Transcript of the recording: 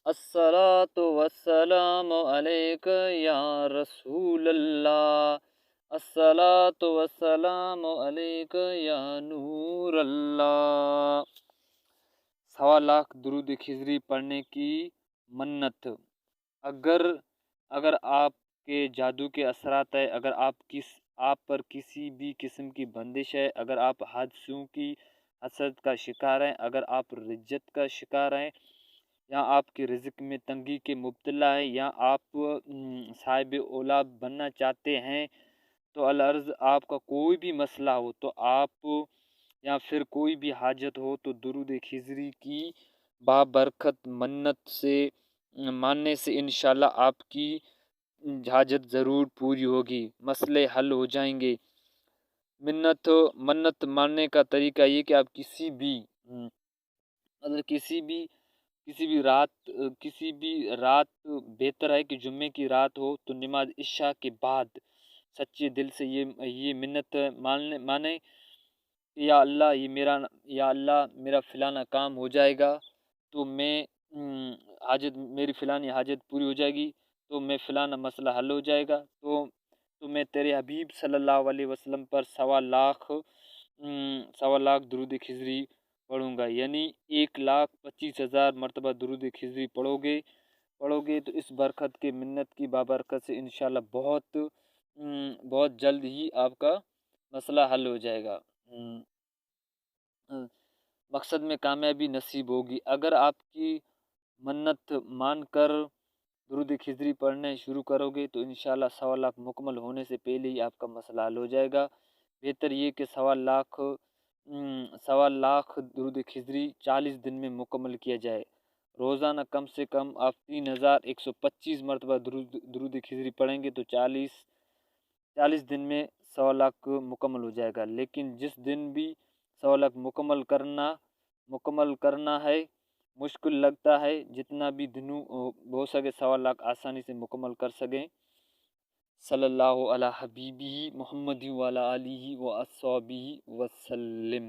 الصلاۃ والسلام علیک یا رسول اللہ، الصلاۃ والسلام علیک یا نور اللہ۔ 1.25 لاکھ درود خضری پڑھنے کی منت۔ اگر آپ کے جادو کے اثرات ہے، اگر آپ پر کسی بھی قسم کی بندش ہے، اگر آپ حادثوں کی حسد کا شکار ہیں، اگر آپ رجت کا شکار ہیں، یا آپ کے رزق میں تنگی کے مبتلا ہے، یا آپ صاحب اولاد بننا چاہتے ہیں، تو العرض آپ کا کوئی بھی مسئلہ ہو تو آپ، یا پھر کوئی بھی حاجت ہو تو درود خضری کی بابرکت منت سے ماننے سے انشاءاللہ آپ کی حاجت ضرور پوری ہوگی، مسئلے حل ہو جائیں گے۔ منت ماننے کا طریقہ یہ کہ آپ کسی بھی رات بہتر ہے کہ جمعے کی رات ہو تو نماز عشاء کے بعد سچے دل سے یہ منت مانیں کہ یا اللہ میرا فلانا کام ہو جائے گا تو میری فلانی حاجت پوری ہو جائے گی، تو میں فلانا مسئلہ حل ہو جائے گا، تو میں تیرے حبیب صلی اللہ علیہ وسلم پر 1.25 لاکھ درود خضری پڑھوں گا، یعنی 1,25,000 مرتبہ درود خضری پڑھو گے تو اس برکت کے منت کی بابرکت سے انشاءاللہ بہت جلد ہی آپ کا مسئلہ حل ہو جائے گا، مقصد میں کامیابی نصیب ہوگی۔ اگر آپ کی منت مان کر درود خضری پڑھنے شروع کرو گے تو انشاءاللہ 1.25 لاکھ مکمل ہونے سے پہلے ہی آپ کا مسئلہ حل ہو جائے گا۔ بہتر یہ کہ 1.25 لاکھ درود خضری 40 دن میں مکمل کیا جائے۔ روزانہ کم سے کم آپ 3,125 مرتبہ درود خضری پڑھیں گے تو 40 دن میں 1.25 لاکھ مکمل ہو جائے گا۔ لیکن جس دن بھی 1.25 لاکھ مکمل کرنا ہے مشکل لگتا ہے، جتنا بھی دنوں ہو سکے 1.25 لاکھ آسانی سے مکمل کر سکیں۔ صلی اللہ علی حبیبہ محمد وعلی آلہ و اصحابہ وسلم۔